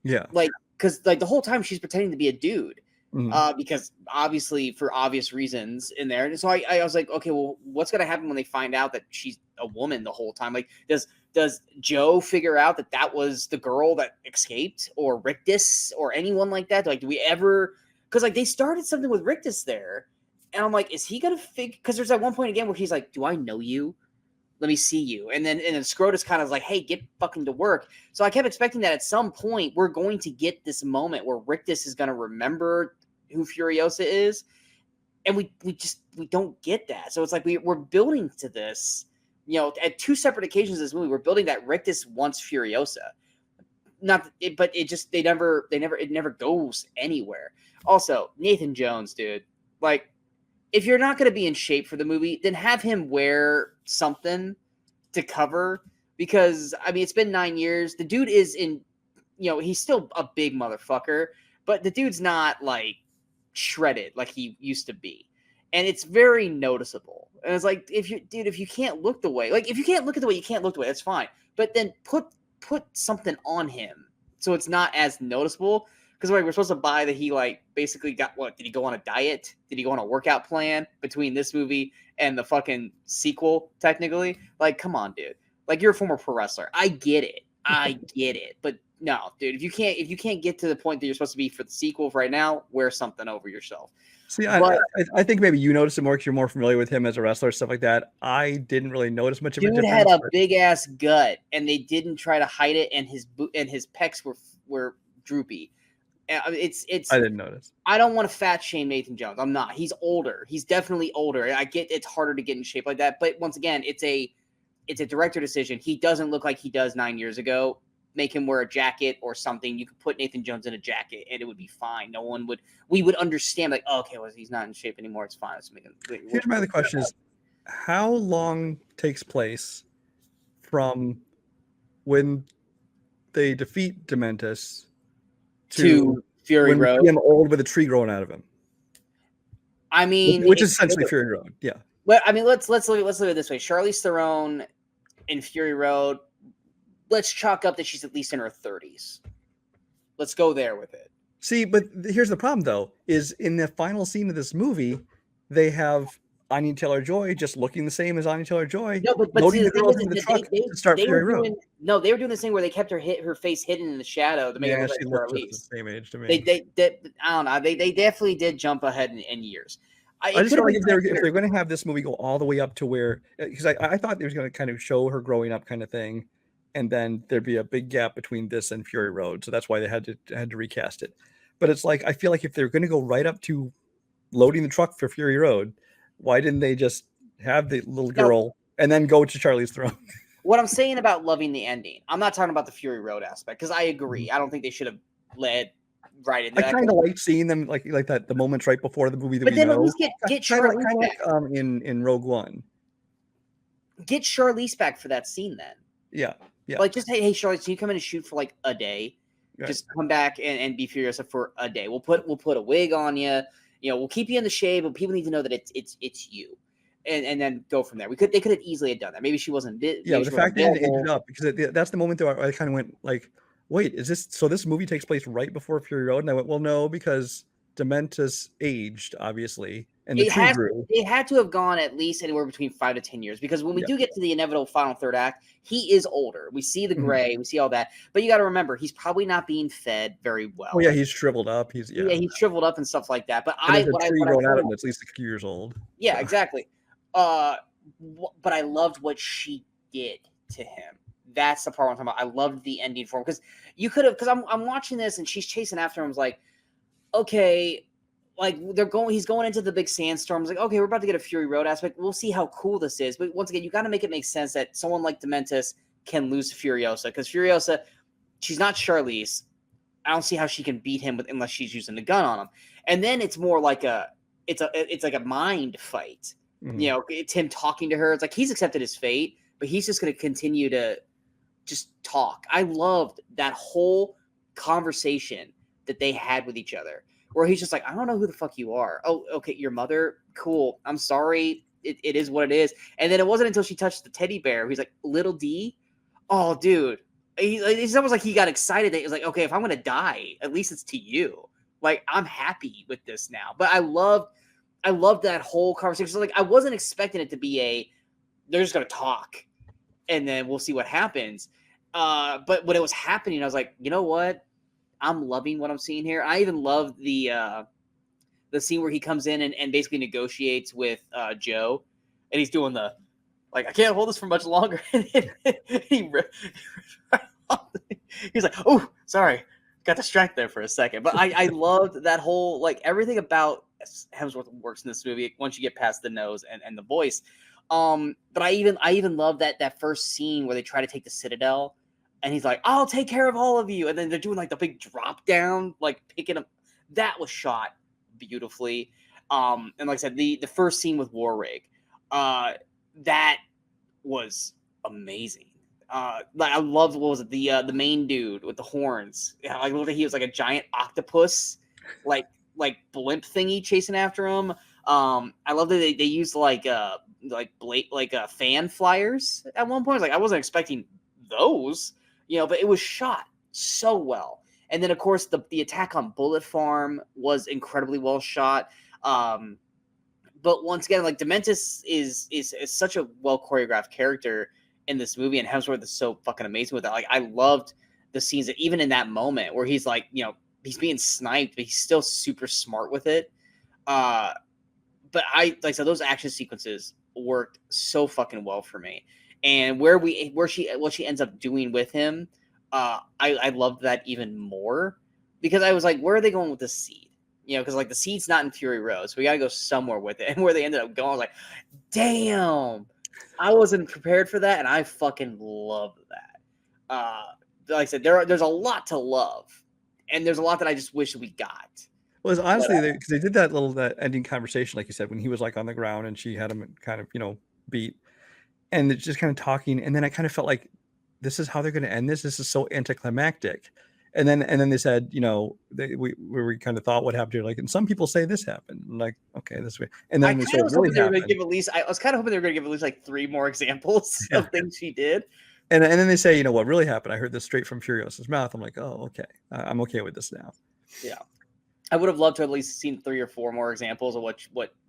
Yeah, like, because like the whole time she's pretending to be a dude, mm-hmm. Because obviously for obvious reasons in there. And so I was like, okay, well, what's gonna happen when they find out that she's a woman the whole time? Like, does Joe figure out that was the girl that escaped, or Rictus, or anyone like that? Like, do we ever? Because like they started something with Rictus there, and I'm like, is he gonna figure? Because there's that one point again where he's like, "Do I know you? Let me see you." And then Scrotus kind of like, "Hey, get fucking to work." So I kept expecting that at some point we're going to get this moment where Rictus is going to remember who Furiosa is, and we don't get that. So it's like we're building to this. At 2 separate occasions in this movie, we're building that Rictus wants Furiosa. It never goes anywhere. Also, Nathan Jones, dude, like, if you're not going to be in shape for the movie, then have him wear something to cover, because it's been 9 years. The dude is in, he's still a big motherfucker, but the dude's not like shredded like he used to be. And it's very noticeable. And it's like, if you can't look the way, like, if you can't look at the way, you can't look the way, that's fine. But then put something on him so it's not as noticeable. Because we're supposed to buy that he like basically got what? Did he go on a diet? Did he go on a workout plan between this movie and the fucking sequel? Technically, like, come on, dude. Like, you're a former pro wrestler. I get it. But no, dude. If you can't get to the point that you're supposed to be for the sequel right now, wear something over yourself. See, I think maybe you noticed it more because you're more familiar with him as a wrestler, stuff like that. I didn't really notice much of a difference. Dude had a big ass gut, and they didn't try to hide it, and his pecs were droopy. I didn't notice. I don't want to fat shame Nathan Jones. I'm not. He's older. He's definitely older. I get it's harder to get in shape like that. But once again, it's a director decision. He doesn't look like he does 9 years ago. Make him wear a jacket or something. You could put Nathan Jones in a jacket and it would be fine. We would understand, like, oh, okay, well, he's not in shape anymore. It's fine. Let's make him. Here's my other question is, how long takes place from when they defeat Dementus to Fury Road? Him old with a tree growing out of him. Which is essentially Fury Road. Yeah. Well, let's look at it this way. Charlize Theron in Fury Road, let's chalk up that she's at least in her 30s. Let's go there with it. See, but here's the problem, though, is in the final scene of this movie, they have Anya Taylor-Joy just looking the same as Anya Taylor-Joy, No, but see, loading the the thing girls is into the that truck to start they were Fury Road. they were doing this thing where they kept her face hidden in the shadow to make it Yeah, look like she looked just the Charlize. same age to They, me. I don't know. They definitely did jump ahead in years. I It just could have felt like been if 10 they're years. going to have this movie go all the way up to where, because I thought they was going to kind of show her growing up kind of thing, and then there'd be a big gap between this and Fury Road, so that's why they had to recast it. But it's like I feel like if they're going to go right up to loading the truck for Fury Road, why didn't they just have the little No, girl and then go to Charlie's Throne? what I'm saying about loving the ending, I'm not talking about the Fury Road aspect because I agree. I don't think they should have led right into I that. kind of like seeing them like that the moments right before the movie that But we then at know, least get kind of Charlize like back. in Rogue One. Get Charlize back for that scene then. Yeah, yeah. Like just hey Charlize, can you come in and shoot for like a day? Right. Just come back and be Furiosa for a day. We'll put a wig on you. You know, we'll keep you in the shade, but people need to know that it's you. And then go from there. They could have easily have done that. Maybe she wasn't. Yeah, but the fact they didn't end it up because that's the moment that I kind of went like, wait, is this so? This movie takes place right before Fury Road, and I went, well, no, because Dementus aged obviously, and the tree grew. It had to have gone at least anywhere between 5 to 10 years because when we do get to the inevitable final third act, he is older. We see the gray, we see all that, but you got to remember he's probably not being fed very well. Oh yeah, he's shriveled up. He's shriveled up and stuff like that. But there's a tree growing out of him that's at least a few years old. Yeah, exactly. But I loved what she did to him. That's the part I'm talking about. I loved the ending for him because you could have because I'm watching this and she's chasing after him. I was like, okay, like he's going into the big sandstorm. I was like, okay, we're about to get a Fury Road aspect. We'll see how cool this is. But once again, you got to make it make sense that someone like Dementus can lose to Furiosa because Furiosa, she's not Charlize. I don't see how she can beat him unless she's using the gun on him. And then it's more like it's like a mind fight. Mm-hmm. You know, it's him talking to her. It's like he's accepted his fate, but he's just going to continue to just talk. I loved that whole conversation that they had with each other, where he's just like, I don't know who the fuck you are. Oh, okay, your mother? Cool. I'm sorry. It is what it is. And then it wasn't until she touched the teddy bear. He's like, little D? Oh, dude. It's almost like he got excited. That he was like, okay, if I'm going to die, at least it's to you. Like, I'm happy with this now. But I loved that whole conversation. So, like, I wasn't expecting it to be they're just going to talk and then we'll see what happens. But when it was happening, I was like, you know what? I'm loving what I'm seeing here. I even loved the scene where he comes in and basically negotiates with Joe, and he's doing the like, I can't hold this for much longer. He's like, oh, sorry, got distracted there for a second. But I loved that whole like everything about Hemsworth works in this movie once you get past the nose and the voice. But I even love that first scene where they try to take the Citadel. And he's like, I'll take care of all of you. And then they're doing like the big drop down, like picking up. That was shot beautifully. And like I said, the first scene with Warrig, that was amazing. Like I loved, what was it, the main dude with the horns. Yeah, like literally he was like a giant octopus, like blimp thingy chasing after him. I love that they used like fan flyers at one point. I was like, I wasn't expecting those. You know, but it was shot so well. And then, of course, the attack on Bullet Farm was incredibly well shot. But once again, like Dementus is such a well choreographed character in this movie, and Hemsworth is so fucking amazing with that. Like, I loved the scenes that even in that moment where he's like, you know, he's being sniped, but he's still super smart with it. But like I said, those action sequences worked so fucking well for me. And what she ends up doing with him, I loved that even more because I was like, where are they going with the seed? You know, because like the seed's not in Fury Road, so we got to go somewhere with it. And where they ended up going, I was like, damn, I wasn't prepared for that, and I fucking love that. Like I said, there's a lot to love, and there's a lot that I just wish we got. Well, it's honestly, because they did that ending conversation, like you said, when he was like on the ground and she had him kind of, you know, beat. And it's just kind of talking, and then I kind of felt like this is how they're going to end this. This is so anticlimactic. And then they said, you know, we kind of thought what happened here, like, and some people say this happened. I'm like, okay, this way. And then I was hoping they were going to give at least. I was kind of hoping they were going to give at least like 3 more examples of things she did. And then they say, you know, what really happened? I heard this straight from Furiosa's mouth. I'm like, oh, okay, I'm okay with this now. Yeah. I would have loved to at least seen 3 or 4 more examples of what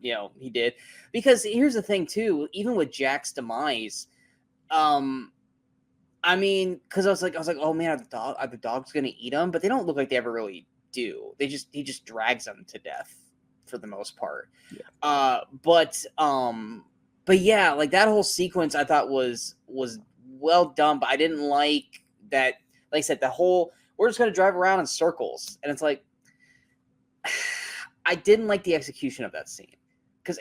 he did. Because here's the thing too, even with Jack's demise, I mean, because I was like, oh man, are the dogs gonna eat him? But they don't look like they ever really do. He just drags them to death for the most part. Yeah. But yeah, like that whole sequence I thought was well done, but I didn't like that. Like I said, the whole we're just gonna drive around in circles, and it's like I didn't like the execution of that scene because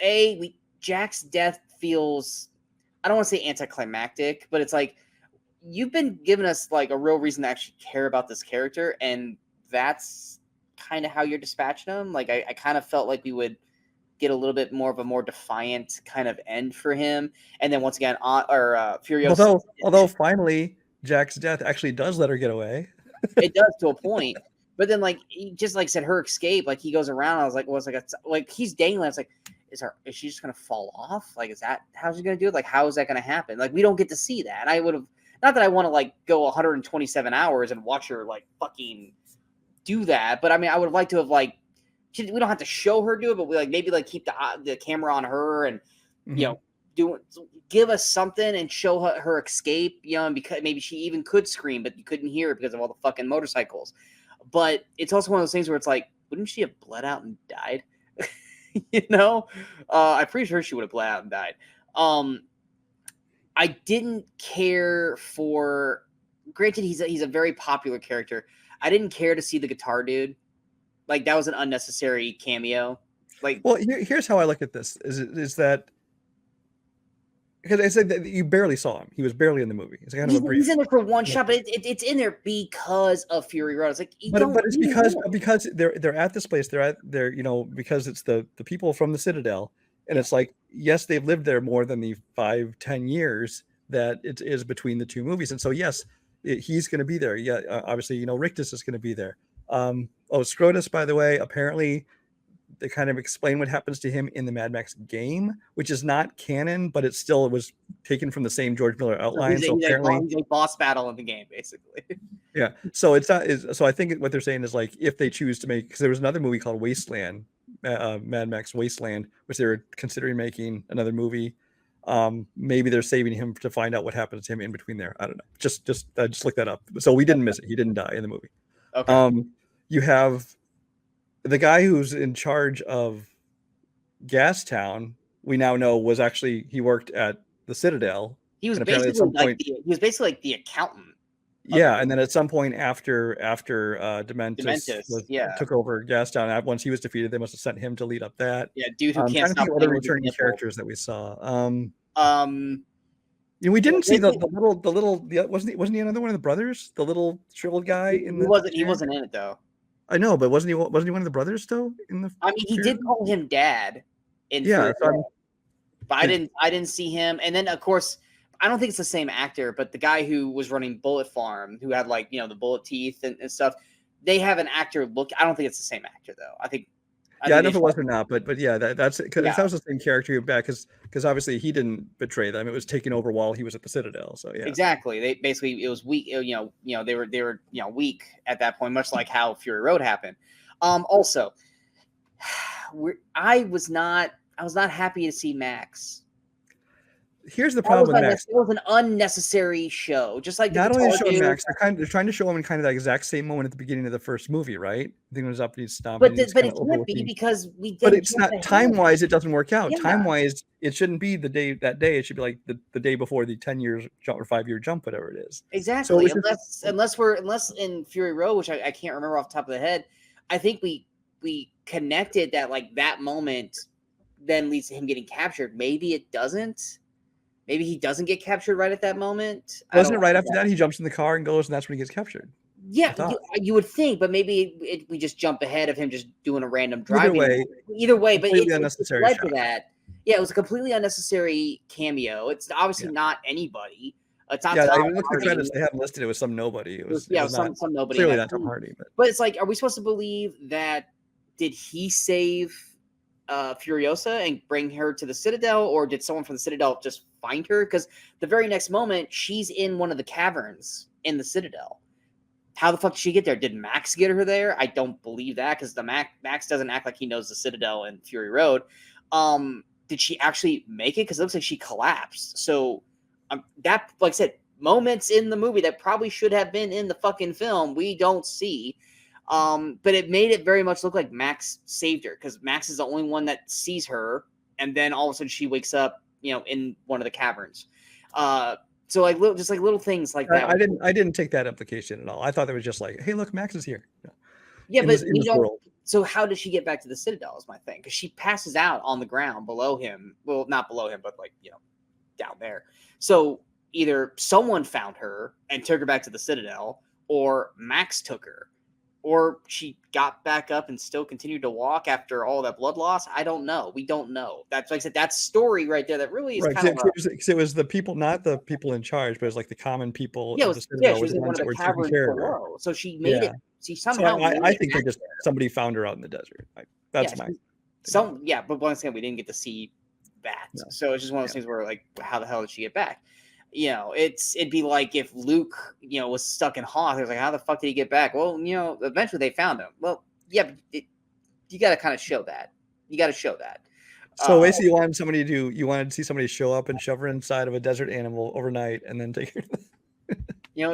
Jack's death feels, I don't want to say anticlimactic, but it's like you've been giving us like a real reason to actually care about this character, and that's kind of how you're dispatching him. Like I kind of felt like we would get a little bit more of a more defiant kind of end for him, and then once again, Furiosa. Although finally Jack's death actually does let her get away. It does to a point, but then like just like I said, her escape, like he goes around. I was like, well, it's like he's dangling. It's like, is she just gonna fall off? Like, is that how she's gonna do it? Like, how is that gonna happen? Like, we don't get to see that. And I would have, not that I want to like go 127 hours and watch her like fucking do that, but I mean, I would have liked to have like, we don't have to show her do it, but we like maybe like keep the camera on her and give us something and show her escape, and because maybe she even could scream, but you couldn't hear it because of all the fucking motorcycles. But it's also one of those things where it's like, wouldn't she have bled out and died? I'm pretty sure she would have bled out and died. I didn't care for. Granted, he's a very popular character. I didn't care to see the guitar dude. Like that was an unnecessary cameo. Like, well, here's how I look at this: is that because I said that you barely saw him. He was barely in the movie. It's kind of a brief. He's in there for one shot, but it's in there because of Fury Road. It's like, but it's because they're at this place. They're because it's the people from the Citadel, and it's like, yes, they've lived there more than the 5-10 years that it is between the two movies, and so yes, he's going to be there. Yeah, obviously, Rictus is going to be there. Scrotus, by the way, apparently they kind of explain what happens to him in the Mad Max game, which is not canon, but it was taken from the same George Miller outline. So apparently, he's a boss battle in the game, basically. Yeah. So it's not. So I think what they're saying is like if they choose to make, because there was another movie called Wasteland, Mad Max Wasteland, which they were considering making another movie. Maybe they're saving him to find out what happens to him in between there. I don't know. Just look that up. So we didn't miss it. He didn't die in the movie. Okay. You have the guy who's in charge of Gastown. We now know he worked at the Citadel. He was basically like the accountant. Yeah, and then at some point after Dementus took over Gastown, once he was defeated, they must have sent him to lead up that. Yeah, dude who can't stop other returning characters that we saw. We didn't see the little wasn't he another one of the brothers? The little shriveled guy he wasn't in it though. I know, but wasn't he one of the brothers still in the? I mean, he did call him Dad. But I didn't see him. And then of course, I don't think it's the same actor, but the guy who was running Bullet Farm, who had like the bullet teeth and stuff, they have an actor look. I don't think it's the same actor though. I don't know if it was or not, but yeah, that's because that was the same character back because obviously he didn't betray them. It was taken over while he was at the Citadel. So yeah, exactly. They basically, it was weak. They were weak at that point, much like how Fury Road happened. Also, I was not happy to see Max. Here's the problem with Max. It was an unnecessary show. Just like not only showing Max, they're trying to show him in kind of the exact same moment at the beginning of the first movie, right? I think it was up and he's stomping. But it can't be because we. But it's not time-wise. It doesn't work out. Yeah. Time-wise, it shouldn't be that day. It should be like the day before the 10 years jump or 5-year jump, whatever it is. Exactly. So unless in Fury Road, which I can't remember off the top of the head, I think we connected that like that moment then leads to him getting captured. Maybe it doesn't. Maybe he doesn't get captured right at that moment. Wasn't it right after that he jumps in the car and goes, and that's when he gets captured? Yeah, you would think, but maybe we just jump ahead of him just doing a random driving. Either way, but it led to that. Yeah, it was a completely unnecessary cameo. It's obviously not anybody. It's not. Yeah, I mean, look at the credits they have listed. It was some nobody. It was some nobody. Clearly not Tom Hardy. But it's like, are we supposed to believe that? Did he save Furiosa and bring her to the Citadel, or did someone from the Citadel just find her? Because the very next moment, she's in one of the caverns in the Citadel. how the fuck did she get there? Did Max get her there? I don't believe that, because the Max doesn't act like he knows the Citadel and Fury Road. Did she actually make it? Because it looks like she collapsed. So that, like I said, moments in the movie that probably should have been in the fucking film, we don't see. But it made it very much look like Max saved her, because Max is the only one that sees her, and then all of a sudden she wakes up, in one of the caverns. So like little things like that. I didn't take that implication at all. I thought it was just like, hey, look, Max is here. Yeah, but we don't. So how does she get back to the Citadel is my thing, because she passes out on the ground below him. Well, not below him, but down there. So either someone found her and took her back to the Citadel, or Max took her, or she got back up and still continued to walk after all that blood loss. I don't know. We don't know. That's, like I said, that's story right there. That really is right. Kind of it was the people, not the people in charge, but it was like the common people. Yeah, of the Citadel she was in one of the caverns below. So she made it. She somehow. So I think they just somebody found her out in the desert. That's my. But once again, we didn't get to see that. No. So it's just one of those things where, like, how the hell did she get back? It'd be like if Luke, was stuck in Hoth. It was like, how the fuck did he get back? Well, eventually they found him. Well, yeah, but you got to kind of show that. You got to show that. So basically, you wanted to see somebody show up and shove her inside of a desert animal overnight, and then take her.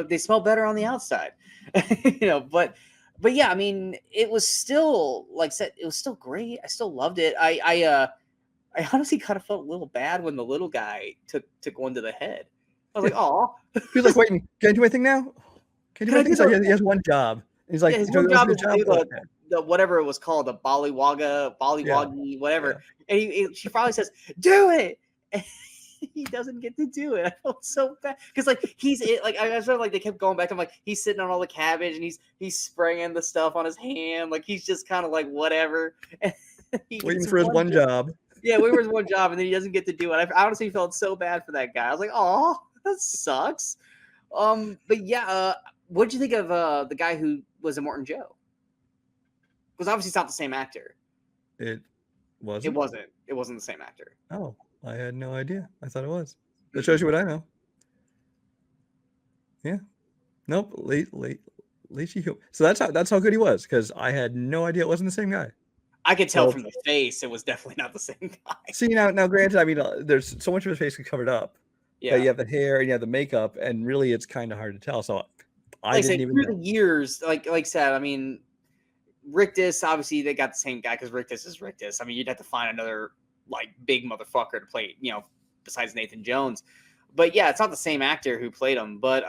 They smell better on the outside. But yeah, I mean, it was still, like I said, it was still great. I still loved it. I honestly kind of felt a little bad when the little guy took one to the head. I was like, "Oh." He was like, "Wait, can I do anything now? Can I do anything?" So he has one job. He's like, his one job is to do the whatever it was called, the Bollywoggy, whatever. Yeah. And she finally says, "Do it." And he doesn't get to do it. I felt so bad, because like I was like, they kept going back. I'm like, he's sitting on all the cabbage and he's spraying the stuff on his hand, like he's just kind of like whatever. Waiting for his one job. Yeah, waiting for his one job, and then he doesn't get to do it. I honestly felt so bad for that guy. I was like, oh, that sucks. But yeah, what did you think of the guy who was Immortan Joe? Because obviously it's not the same actor. It wasn't. It wasn't the same actor. Oh, I had no idea. I thought it was. That shows you what I know. Yeah. Nope. So that's how good he was, because I had no idea it wasn't the same guy. I could tell from the face it was definitely not the same guy. See, now granted, I mean, there's so much of his face covered up. Yeah. You have the hair and you have the makeup, and really it's kind of hard to tell. So I didn't even know. Through the years, like I said, I mean, Rictus, obviously they got the same guy, because Rictus is Rictus. I mean, you'd have to find another like big motherfucker to play, besides Nathan Jones. But yeah, it's not the same actor who played him. But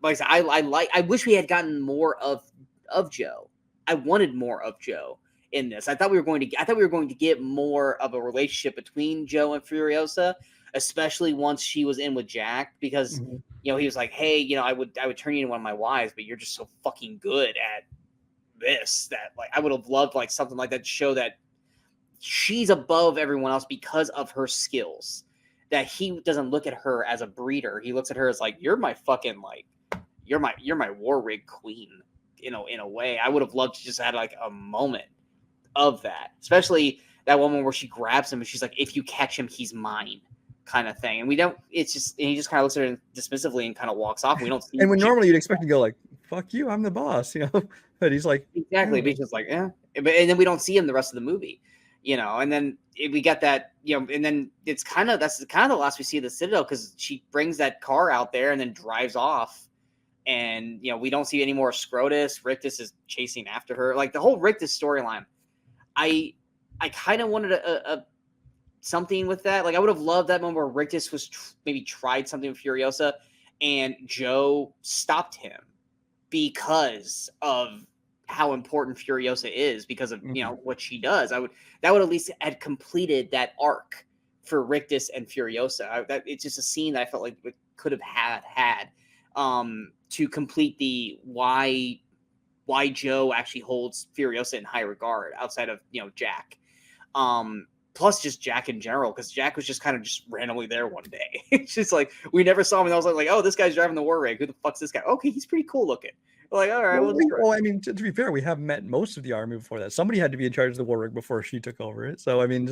like I said, I wish we had gotten more of Joe. I wanted more of Joe in this. I thought we were going to get more of a relationship between Joe and Furiosa, especially once she was in with Jack, because he was like, hey, I would turn you into one of my wives, but you're just so fucking good at this that like I would have loved like something like that to show that she's above everyone else because of her skills, that he doesn't look at her as a breeder. He looks at her as like, you're my fucking, like, you're my war rig queen, in a way. I would have loved to just had like a moment of that, especially that woman where she grabs him and she's like, if you catch him, he's mine, kind of thing. And he just kind of looks at her dismissively and kind of walks off. And we don't see. And when normally you'd expect to go like, fuck you, I'm the boss, but he's like, exactly. But he's just like, yeah. And then we don't see him the rest of the movie, and then we got that, and then that's kind of the last we see of the Citadel, because she brings that car out there and then drives off. And, we don't see any more Scrotus. Rictus is chasing after her. Like the whole Rictus storyline, I kind of wanted a something with that. Like I would have loved that moment where Rictus was maybe tried something with Furiosa and Joe stopped him because of how important Furiosa is, because of what she does. That would at least had completed that arc for Rictus and Furiosa. It's just a scene that I felt like it could have had to complete the why Joe actually holds Furiosa in high regard outside of Jack. Plus just Jack in general, because Jack was just kind of just randomly there one day. It's just like we never saw him, and I was like, oh, this guy's driving the war rig. Who the fuck's this guy? Okay, he's pretty cool looking. Like, all right. Well, I mean, to be fair, we have met most of the army before that. Somebody had to be in charge of the war rig before she took over it. So I mean,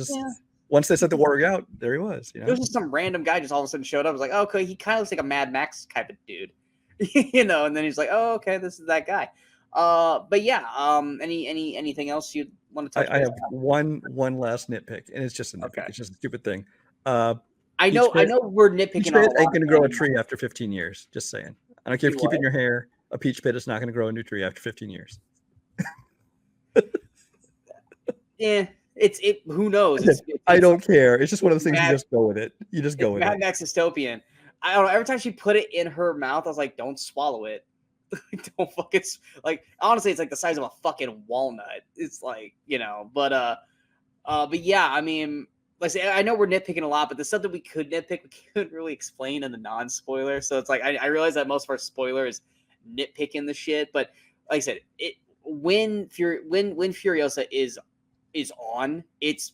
once they set the war rig out, there he was. There was just some random guy just all of a sudden showed up. I was like, oh, okay, he kind of looks like a Mad Max type of dude. you know, and then he's like, oh, okay, this is that guy. But yeah, anything else you want to touch I base have on? one last nitpick, and it's just a nitpick. Okay. It's just a stupid thing. I Peach know pit, we're peach nitpicking on a pit lot ain't of gonna grow a things. tree after 15 years. Just saying. I don't care if You you keep it in what? your hair. A peach pit is not gonna grow a new tree after 15 years. Yeah, who knows? Again, I It's don't care. It's just one of those things you Mad just go with it. You just go it's with Mad it. Max dystopian. I don't know. Every time she put it in her mouth, I was like, don't swallow it. Don't fucking like. Honestly, it's like the size of a fucking walnut. It's like, you know, but yeah, I mean, like I say, I know we're nitpicking a lot, but the stuff that we could nitpick, we couldn't really explain in the non-spoiler. So it's like I realize that most of our spoiler is nitpicking the shit, but like I said, when Furiosa is on, it's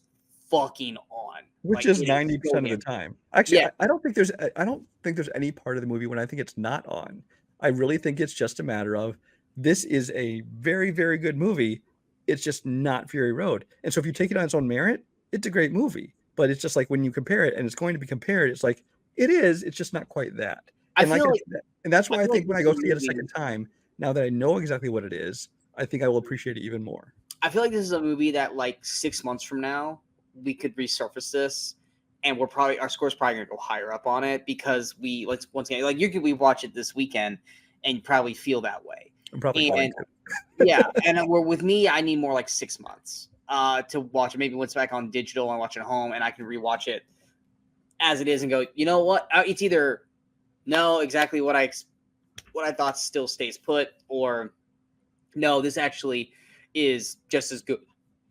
fucking on. Which Like is it is so 90% of the damn. time. Actually, Yeah, I don't think there's any part of the movie when I think it's not on. I really think it's just a matter of this is a very, very good movie. It's just not Fury Road. And so if you take it on its own merit, it's a great movie. But it's just like when you compare it and it's going to be compared, it's like it is, it's just not quite that. I And like feel like and that's I why I feel like think when this I is go a see it a movie. second time, now that I know exactly what it is, I think I will appreciate it even more. I feel like this is a movie that like 6 months from now we could resurface this, and our score's probably gonna go higher up on it because let's once again like you could we watch it this weekend and probably feel that way. I'm probably going And to. yeah, and we're with me, I need more like 6 months to watch it. Maybe when it's back on digital and watch it at home, and I can rewatch it as it is and go, you know what? It's either no, exactly what I thought still stays put, or no, this actually is just as good,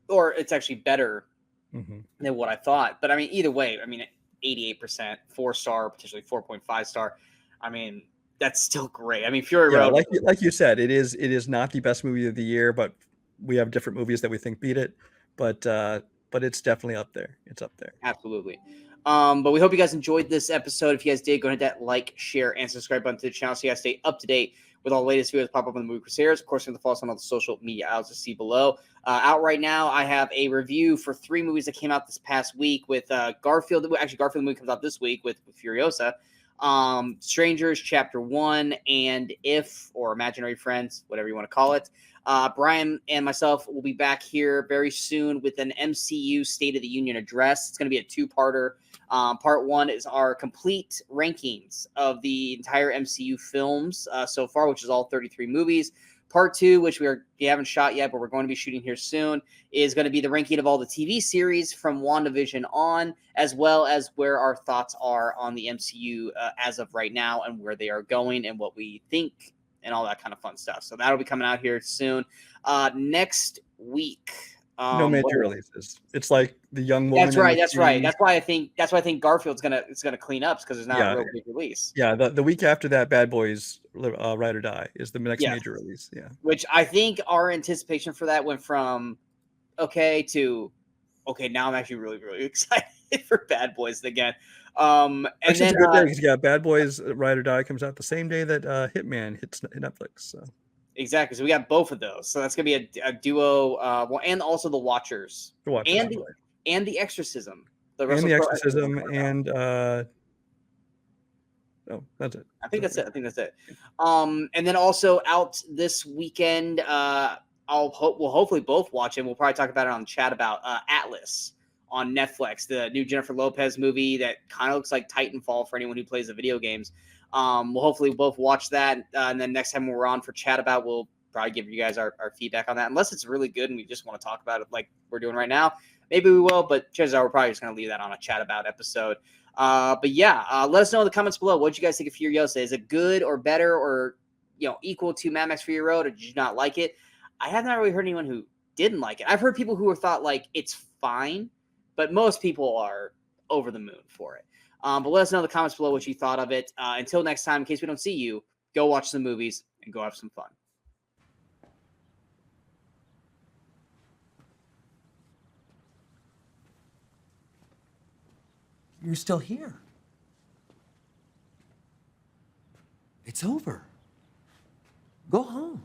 or it's actually better Mm-hmm. than what I thought. But I mean, either way, I mean, 88%, 4 star, potentially 4.5 star. I mean, that's still great. I mean, Fury Yeah, Road. like you said, it is not the best movie of the year, but we have different movies that we think beat it. But it's definitely up there. It's up there. Absolutely. But we hope you guys enjoyed this episode. If you guys did, go ahead and hit that like, share, and subscribe button to the channel so you guys stay up to date with all the latest videos pop up on the Movie Crusaders. Of course, you can follow us on all the social media outlets to see below. Out right now, I have a review for 3 movies that came out this past week with Garfield. Actually, Garfield movie comes out this week with Furiosa. Strangers Chapter 1 and If, or Imaginary Friends, whatever you want to call it. Brian and myself will be back here very soon with an MCU State of the Union address. It's going to be a 2-parter. Part 1 is our complete rankings of the entire MCU films so far, which is all 33 movies. Part 2, which we haven't shot yet, but we're going to be shooting here soon, is going to be the ranking of all the TV series from WandaVision on, as well as where our thoughts are on the MCU as of right now and where they are going and what we think and all that kind of fun stuff. So that'll be coming out here soon. Next week. No major releases. It's like the young woman. That's in right. the That's right. series. That's why I think Garfield's gonna clean up because there's not a Yeah, real big release. yeah. The week after that, Bad Boys Ride or Die is the next Yes. major release. Yeah. Which I think our anticipation for that went from okay to okay. Now I'm actually really, really excited for Bad Boys again. And Actually, then it's a good day because yeah, Bad Boys Ride or Die comes out the same day that Hitman hits Netflix. So exactly. So we got both of those. So that's gonna be a duo. Well, and also the Watchers to watch and right. and the Exorcism. The And Russell the Crowe Exorcism Exorcism. and oh, that's it. I think that's it. I think that's it. And then also out this weekend, we'll hopefully both watch it. We'll probably talk about it on the chat about Atlas on Netflix, the new Jennifer Lopez movie that kind of looks like Titanfall for anyone who plays the video games. We'll hopefully both watch that, and then next time we're on for chat about, we'll probably give you guys our feedback on that. Unless it's really good and we just want to talk about it like we're doing right now, maybe we will. But chances are we're probably just going to leave that on a chat about episode. But yeah, let us know in the comments below. What did you guys think of Furiosa? Is it good or better or equal to Mad Max Fury Road, or did you not like it? I have not really heard anyone who didn't like it. I've heard people who thought like it's fine, but most people are over the moon for it. But let us know in the comments below what you thought of it. Until next time, in case we don't see you, go watch some movies and go have some fun. You're still here. It's over. Go home.